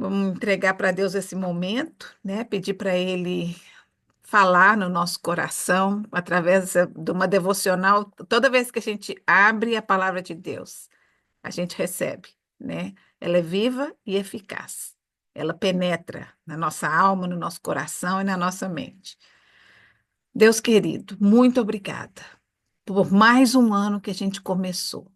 Vamos entregar para Deus esse momento, né? Pedir para Ele falar no nosso coração através de uma devocional. Toda vez que a gente abre a palavra de Deus, a gente recebe, né? Ela é viva e eficaz. Ela penetra na nossa alma, no nosso coração e na nossa mente. Deus querido, muito obrigada por mais um ano que a gente começou.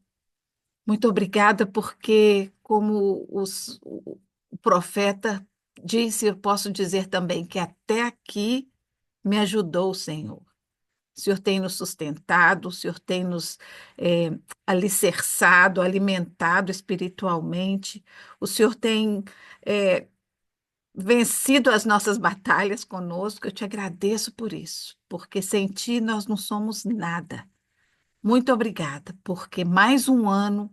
Muito obrigada, porque, como o profeta disse, eu posso dizer também que até aqui me ajudou o Senhor. O Senhor tem nos sustentado, o Senhor tem nos alicerçado, alimentado espiritualmente, o Senhor tem eh, vencido as nossas batalhas conosco. Eu te agradeço por isso, porque sem ti nós não somos nada. Muito obrigada, porque mais um ano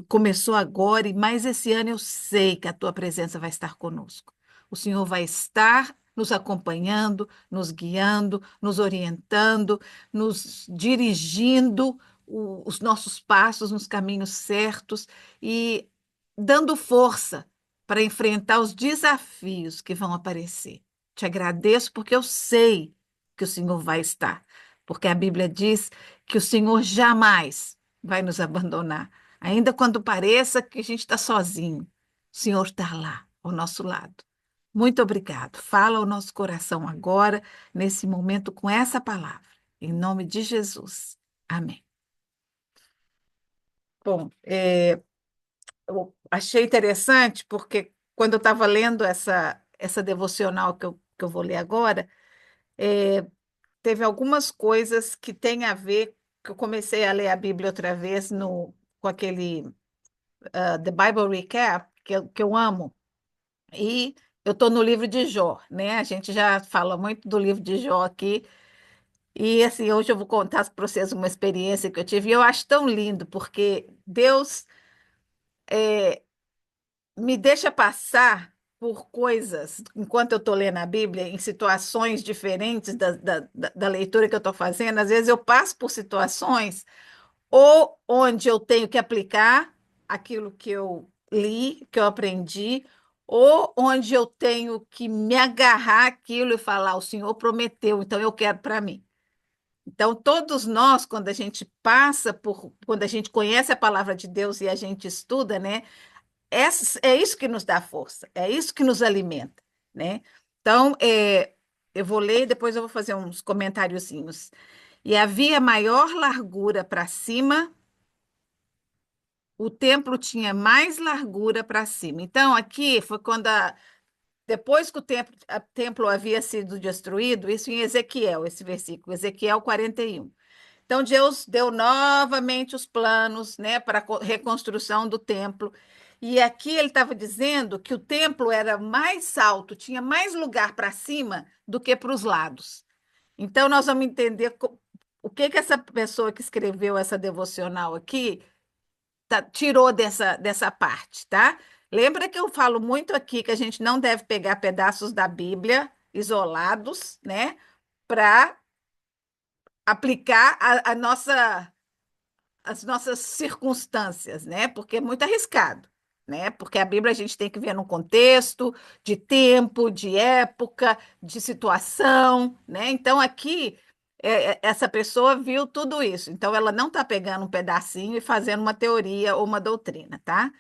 começou agora, e mais esse ano eu sei que a tua presença vai estar conosco. O Senhor vai estar nos acompanhando, nos guiando, nos orientando, nos dirigindo os nossos passos nos caminhos certos e dando força para enfrentar os desafios que vão aparecer. Te agradeço porque eu sei que o Senhor vai estar, porque a Bíblia diz que o Senhor jamais vai nos abandonar. Ainda quando pareça que a gente está sozinho, o Senhor está lá, ao nosso lado. Muito obrigado. Fala ao nosso coração agora, nesse momento, com essa palavra. Em nome de Jesus. Amém. Bom, eu achei interessante porque quando eu estava lendo essa devocional que eu vou ler agora, é, teve algumas coisas que têm a ver, que eu comecei a ler a Bíblia outra vez com aquele The Bible Recap, que eu amo, e eu estou no livro de Jó, né? A gente já fala muito do livro de Jó aqui, e assim, hoje eu vou contar para vocês uma experiência que eu tive, e eu acho tão lindo, porque Deus me deixa passar por coisas, enquanto eu estou lendo a Bíblia, em situações diferentes da leitura que eu estou fazendo. Às vezes eu passo por situações ou onde eu tenho que aplicar aquilo que eu li, que eu aprendi, ou onde eu tenho que me agarrar àquilo e falar: o Senhor prometeu, então eu quero para mim. Então, todos nós, quando a gente conhece a palavra de Deus e a gente estuda, né? É isso que nos dá força, é isso que nos alimenta, né? Então, eu vou ler e depois eu vou fazer uns comentáriozinhos. E havia maior largura para cima, o templo tinha mais largura para cima. Então, aqui foi depois que o templo havia sido destruído, isso em Ezequiel, esse versículo, Ezequiel 41. Então, Deus deu novamente os planos, né, para a reconstrução do templo. E aqui ele estava dizendo que o templo era mais alto, tinha mais lugar para cima do que para os lados. Então, nós vamos entender o que que essa pessoa que escreveu essa devocional aqui tirou dessa parte, tá? Lembra que eu falo muito aqui que a gente não deve pegar pedaços da Bíblia isolados, né, para aplicar as nossas circunstâncias, né? Porque é muito arriscado, né? Porque a Bíblia a gente tem que ver num contexto de tempo, de época, de situação, né? Então aqui essa pessoa viu tudo isso, então ela não está pegando um pedacinho e fazendo uma teoria ou uma doutrina, tá?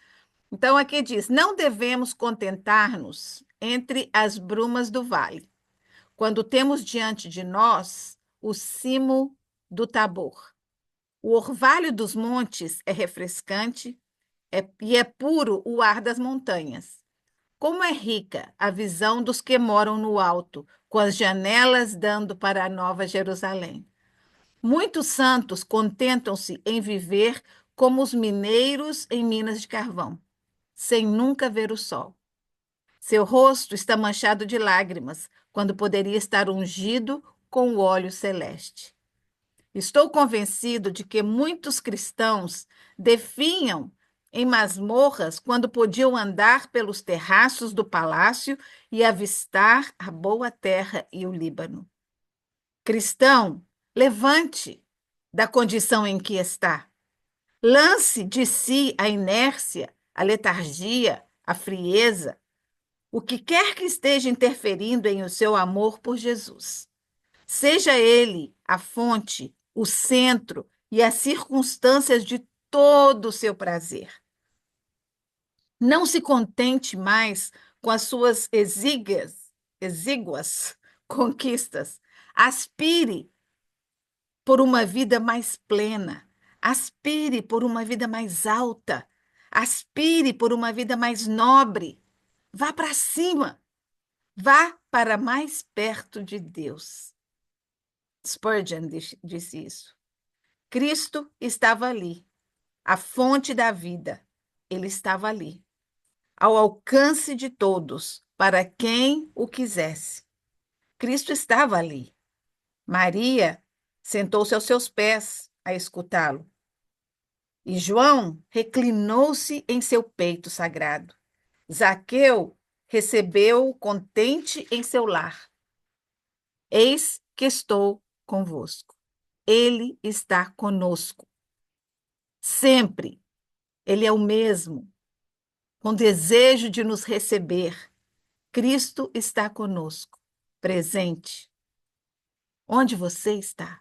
Então aqui diz: não devemos contentar-nos entre as brumas do vale, quando temos diante de nós o cimo do Tabor. O orvalho dos montes é refrescante, e é puro o ar das montanhas. Como é rica a visão dos que moram no alto, com as janelas dando para a Nova Jerusalém. Muitos santos contentam-se em viver como os mineiros em minas de carvão, sem nunca ver o sol. Seu rosto está manchado de lágrimas, quando poderia estar ungido com o óleo celeste. Estou convencido de que muitos cristãos definham em masmorras quando podiam andar pelos terraços do palácio e avistar a boa terra e o Líbano. Cristão, levante da condição em que está. Lance de si a inércia, a letargia, a frieza, o que quer que esteja interferindo em o seu amor por Jesus. Seja ele a fonte, o centro e as circunstâncias de todo o seu prazer. Não se contente mais com as suas exíguas conquistas. Aspire por uma vida mais plena. Aspire por uma vida mais alta. Aspire por uma vida mais nobre. Vá para cima. Vá para mais perto de Deus. Spurgeon disse isso. Cristo estava ali, a fonte da vida. Ele estava ali, ao alcance de todos, para quem o quisesse. Cristo estava ali. Maria sentou-se aos seus pés a escutá-lo. E João reclinou-se em seu peito sagrado. Zaqueu recebeu-o contente em seu lar. Eis que estou convosco. Ele está conosco. Sempre. Ele é o mesmo, com desejo de nos receber. Cristo está conosco, presente. Onde você está?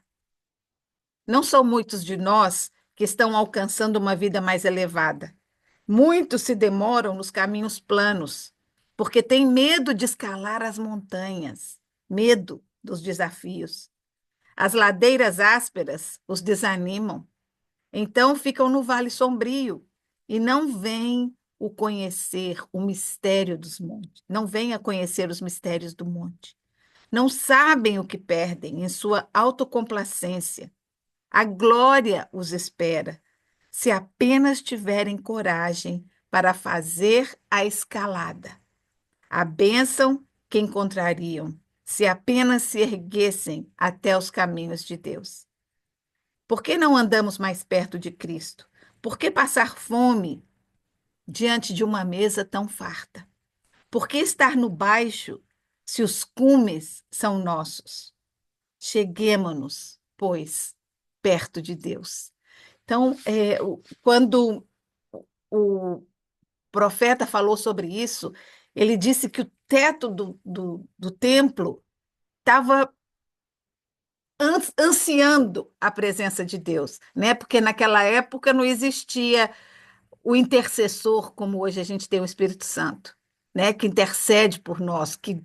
Não são muitos de nós que estão alcançando uma vida mais elevada. Muitos se demoram nos caminhos planos, porque têm medo de escalar as montanhas, medo dos desafios. As ladeiras ásperas os desanimam. Então ficam no vale sombrio e não vêm o conhecer o mistério dos montes, não vêm a conhecer os mistérios do monte. Não sabem o que perdem em sua autocomplacência. A glória os espera, se apenas tiverem coragem para fazer a escalada. A bênção que encontrariam se apenas se erguessem até os caminhos de Deus. Por que não andamos mais perto de Cristo? Por que passar fome diante de uma mesa tão farta? Por que estar no baixo se os cumes são nossos? Cheguemo-nos, pois, perto de Deus. Então, quando o profeta falou sobre isso, ele disse que o teto do templo estava ansiando a presença de Deus, né? Porque naquela época não existia o intercessor como hoje a gente tem o Espírito Santo, né? Que intercede por nós, que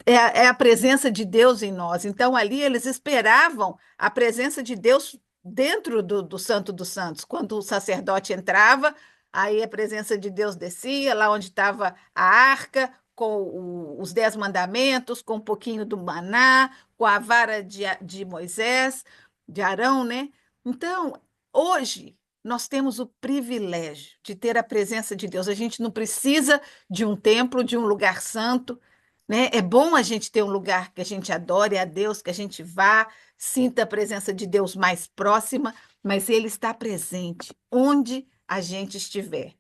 é a presença de Deus em nós. Então, ali eles esperavam a presença de Deus dentro do Santo dos Santos. Quando o sacerdote entrava, aí a presença de Deus descia, lá onde estava a arca, com os 10 mandamentos, com um pouquinho do maná, com a vara de Moisés, de Arão, né? Então, hoje, nós temos o privilégio de ter a presença de Deus. A gente não precisa de um templo, de um lugar santo, né? É bom a gente ter um lugar que a gente adore a Deus, que a gente vá, sinta a presença de Deus mais próxima, mas Ele está presente onde a gente estiver.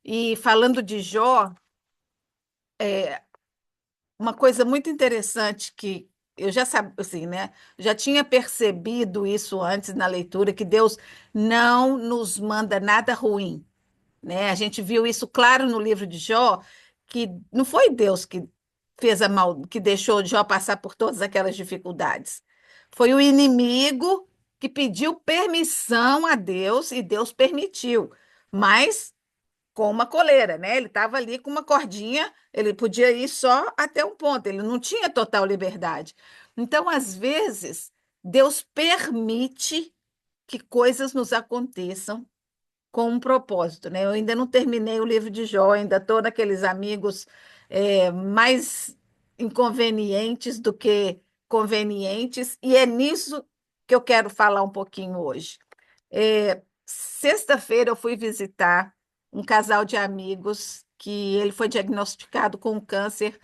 E falando de Jó, uma coisa muito interessante que eu já sabia, assim, né? Já tinha percebido isso antes na leitura, que Deus não nos manda nada ruim, né? A gente viu isso claro no livro de Jó, que não foi Deus que fez a mal, que deixou Jó passar por todas aquelas dificuldades. Foi o inimigo que pediu permissão a Deus e Deus permitiu, mas com uma coleira, né? Ele estava ali com uma cordinha, ele podia ir só até um ponto, ele não tinha total liberdade. Então, às vezes, Deus permite que coisas nos aconteçam com um propósito, né? Eu ainda não terminei o livro de Jó, ainda estou naqueles amigos mais inconvenientes do que convenientes, e é nisso que eu quero falar um pouquinho hoje. Sexta-feira eu fui visitar um casal de amigos que ele foi diagnosticado com câncer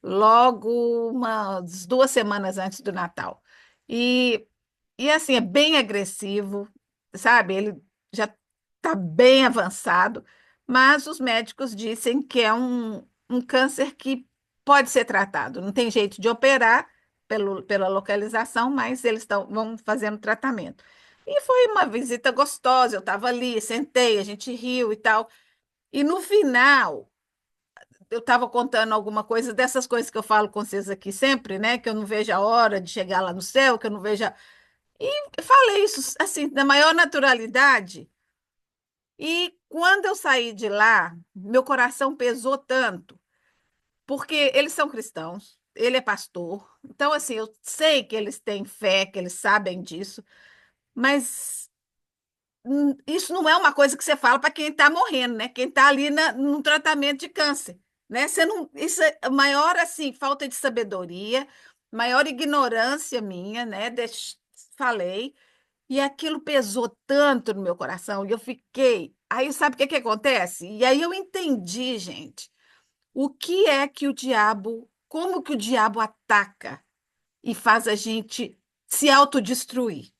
logo umas 2 semanas antes do Natal. E assim, é bem agressivo, sabe? Ele já está bem avançado, mas os médicos dizem que é um câncer que pode ser tratado. Não tem jeito de operar pela localização, mas vão fazendo tratamento. E foi uma visita gostosa, eu estava ali, sentei, a gente riu e tal. E no final, eu estava contando alguma coisa dessas coisas que eu falo com vocês aqui sempre, né? Que eu não vejo a hora de chegar lá no céu, que eu não vejo. E eu falei isso assim, na maior naturalidade. E quando eu saí de lá, meu coração pesou tanto, porque eles são cristãos, ele é pastor. Então, assim, eu sei que eles têm fé, que eles sabem disso, mas isso não é uma coisa que você fala para quem está morrendo, né? Quem está ali no tratamento de câncer, né? Você não, isso é a maior assim falta de sabedoria, maior ignorância minha, né? Falei e aquilo pesou tanto no meu coração e eu fiquei. Aí sabe o que que acontece? E aí eu entendi, gente, o que é que o diabo, como que o diabo ataca e faz a gente se autodestruir.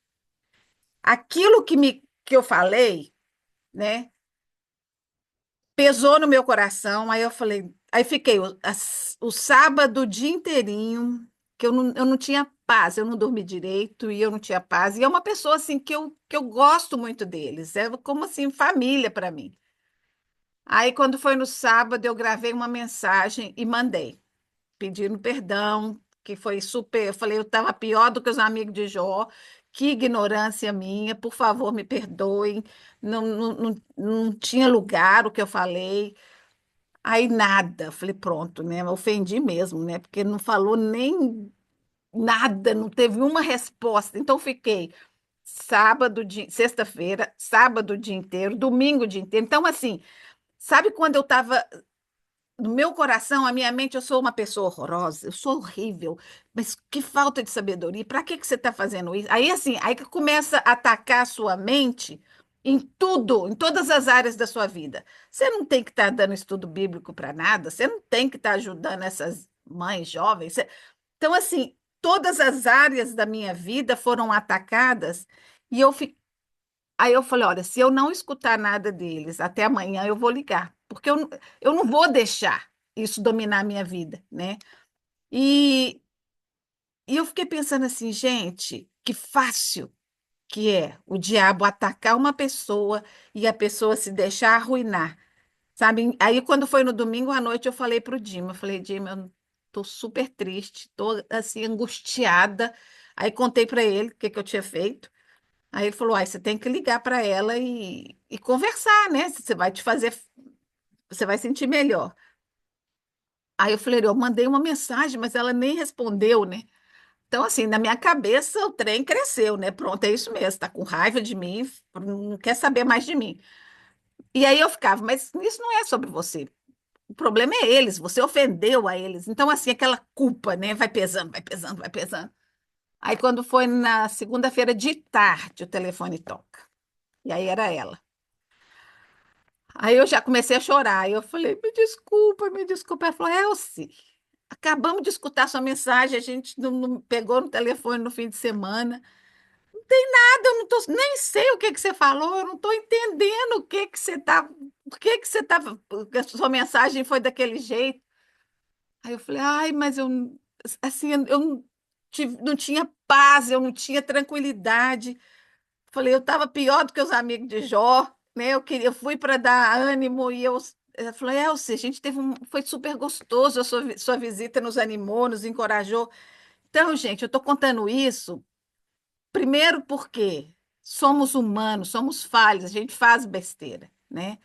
Aquilo que eu falei, né? Pesou no meu coração, aí eu falei, aí fiquei o sábado o dia inteirinho, que eu não tinha paz, eu não dormi direito e eu não tinha paz. E é uma pessoa assim que eu gosto muito deles, é como assim, família para mim. Aí quando foi no sábado, eu gravei uma mensagem e mandei, pedindo perdão, que foi super, eu falei, eu estava pior do que os amigos de Jó. Que ignorância minha, por favor, me perdoem. Não tinha lugar o que eu falei. Aí nada, falei, pronto, né? Ofendi mesmo, né? Porque não falou nem nada, não teve uma resposta. Então fiquei sexta-feira, sábado o dia inteiro, domingo o dia inteiro. Então, assim, sabe quando eu estava no meu coração, a minha mente, eu sou uma pessoa horrorosa, eu sou horrível, mas que falta de sabedoria. Para que que você está fazendo isso? Aí assim, aí que começa a atacar a sua mente em tudo, em todas as áreas da sua vida. Você não tem que estar dando estudo bíblico para nada, você não tem que estar ajudando essas mães jovens. Então assim, todas as áreas da minha vida foram atacadas e aí eu falei, olha, se eu não escutar nada deles até amanhã, eu vou ligar, porque eu não vou deixar isso dominar a minha vida, né? E, e eu fiquei pensando assim, gente, que fácil que é o diabo atacar uma pessoa e a pessoa se deixar arruinar, sabe? Aí quando foi no domingo à noite, eu falei para o Dima, eu falei, Dima, eu tô super triste, tô assim angustiada. Aí contei para ele o que que eu tinha feito. Aí ele falou: "Ai, você tem que ligar para ela e conversar, né? Você vai te fazer, você vai sentir melhor." Aí eu falei: "Eu mandei uma mensagem, mas ela nem respondeu, né?" Então, assim, na minha cabeça o trem cresceu, né? Pronto, é isso mesmo, tá com raiva de mim, não quer saber mais de mim. E aí eu ficava, mas isso não é sobre você. O problema é eles, você ofendeu a eles. Então, assim, aquela culpa, né? Vai pesando, vai pesando, vai pesando. Aí, quando foi na segunda-feira de tarde, o telefone toca. E aí era ela. Aí eu já comecei a chorar. Aí eu falei, me desculpa, me desculpa. Ela falou, Elci, acabamos de escutar sua mensagem, a gente não pegou no telefone no fim de semana. Não tem nada, eu não tô, nem sei o que que você falou, eu não estou entendendo o que que você está, por que que você estava, a sua mensagem foi daquele jeito. Aí eu falei, ai, mas eu, assim, eu não tinha paz, eu não tinha tranquilidade. Falei, eu estava pior do que os amigos de Jó, né? Eu fui para dar ânimo e eu falei, Elci, a gente foi super gostoso, a sua visita nos animou, nos encorajou. Então, gente, eu estou contando isso, primeiro porque somos humanos, somos falhos, a gente faz besteira, né?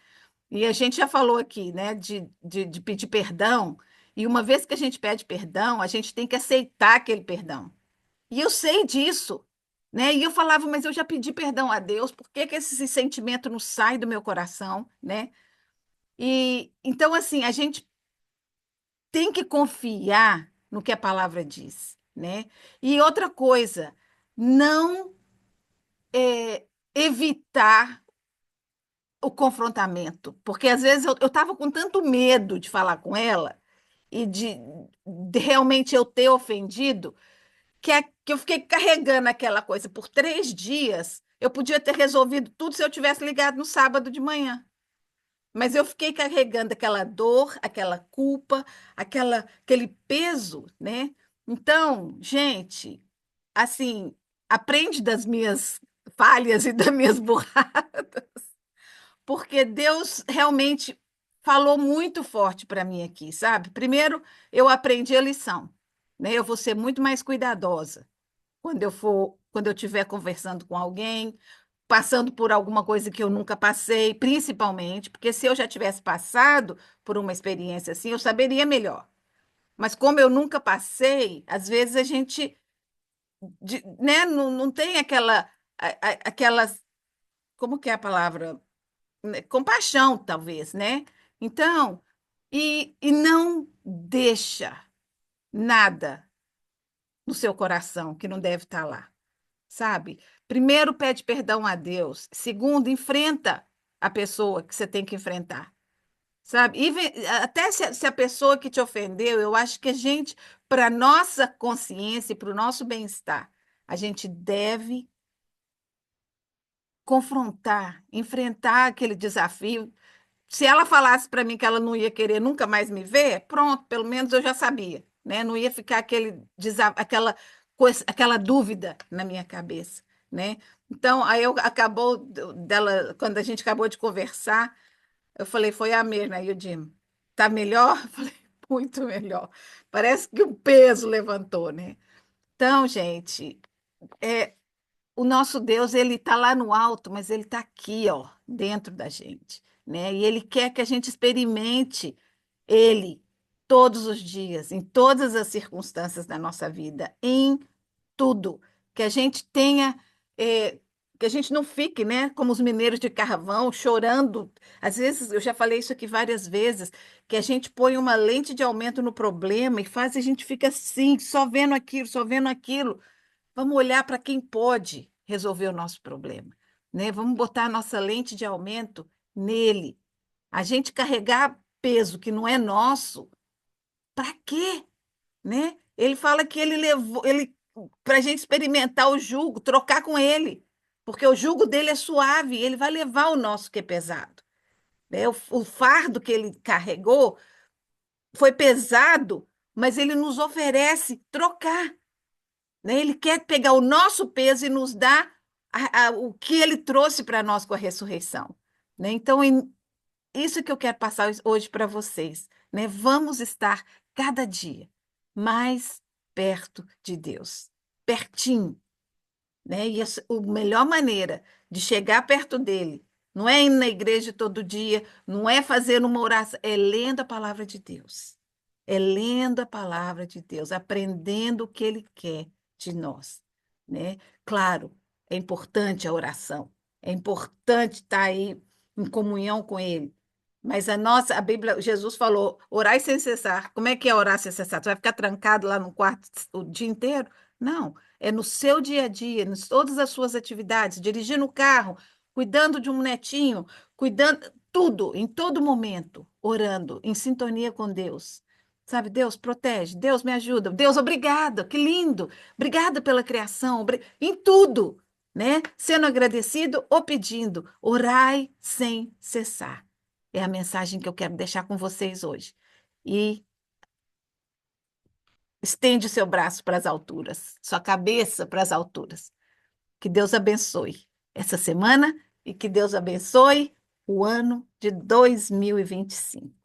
E a gente já falou aqui, né, de pedir perdão, e uma vez que a gente pede perdão, a gente tem que aceitar aquele perdão. E eu sei disso, né? E eu falava, mas eu já pedi perdão a Deus, por que que esse sentimento não sai do meu coração, né? E então, assim, a gente tem que confiar no que a palavra diz, né? E outra coisa, não evitar o confrontamento, porque às vezes eu estava com tanto medo de falar com ela e de realmente eu ter ofendido que eu fiquei carregando aquela coisa por 3 dias. Eu podia ter resolvido tudo se eu tivesse ligado no sábado de manhã. Mas eu fiquei carregando aquela dor, aquela culpa, aquele peso, né? Então, gente, assim, aprende das minhas falhas e das minhas burradas, porque Deus realmente. falou muito forte para mim aqui, sabe? Primeiro, eu aprendi a lição, né? Eu vou ser muito mais cuidadosa quando eu estiver conversando com alguém, passando por alguma coisa que eu nunca passei, principalmente, porque se eu já tivesse passado por uma experiência assim, eu saberia melhor. Mas como eu nunca passei, às vezes a gente, né, não tem aquelas, como que é a palavra? Né, compaixão, talvez, né? Então, e não deixa nada no seu coração que não deve estar lá, sabe? Primeiro, pede perdão a Deus. Segundo, enfrenta a pessoa que você tem que enfrentar, sabe? Até se a pessoa que te ofendeu, eu acho que a gente, para nossa consciência e para o nosso bem-estar, a gente deve confrontar, enfrentar aquele desafio. Se ela falasse para mim que ela não ia querer nunca mais me ver, pronto, pelo menos eu já sabia, né? Não ia ficar aquela coisa, aquela dúvida na minha cabeça, né? Então, aí eu acabou dela, quando a gente acabou de conversar, eu falei, foi a mesma, aí o Jim, tá melhor? Eu falei, muito melhor. Parece que um peso levantou, né? Então, gente, é, o nosso Deus, ele está lá no alto, mas ele está aqui, ó, dentro da gente, né? E ele quer que a gente experimente ele todos os dias, em todas as circunstâncias da nossa vida, em tudo, que a gente tenha, que a gente não fique, né, como os mineiros de carvão, chorando. Às vezes, eu já falei isso aqui várias vezes, que a gente põe uma lente de aumento no problema e faz a gente fica assim, só vendo aquilo, só vendo aquilo. Vamos olhar para quem pode resolver o nosso problema, né? Vamos botar a nossa lente de aumento nele. A gente carregar peso que não é nosso, para quê, né? Ele fala que ele levou, ele para a gente experimentar o jugo, trocar com ele, porque o jugo dele é suave, ele vai levar o nosso que é pesado, né? O fardo que ele carregou foi pesado, mas ele nos oferece trocar, né? Ele quer pegar o nosso peso e nos dar o que ele trouxe para nós com a ressurreição, né? Então, isso que eu quero passar hoje para vocês, né? Vamos estar cada dia mais perto de Deus, pertinho, né? E a melhor maneira de chegar perto dele não é indo na igreja todo dia, não é fazer uma oração, é lendo a palavra de Deus. É lendo a palavra de Deus, aprendendo o que ele quer de nós, né? Claro, é importante a oração, é importante estar aí em comunhão com ele. Mas a Bíblia, Jesus falou, orai sem cessar. Como é que é orar sem cessar? Tu vai ficar trancado lá no quarto o dia inteiro? Não. É no seu dia a dia, em todas as suas atividades, dirigindo o carro, cuidando de um netinho, cuidando, tudo, em todo momento, orando, em sintonia com Deus. Sabe, Deus protege, Deus me ajuda, Deus, obrigada, que lindo, obrigada pela criação, em tudo, né? Sendo agradecido ou pedindo, orai sem cessar. É a mensagem que eu quero deixar com vocês hoje. E estende o seu braço para as alturas, sua cabeça para as alturas. Que Deus abençoe essa semana e que Deus abençoe o ano de 2025.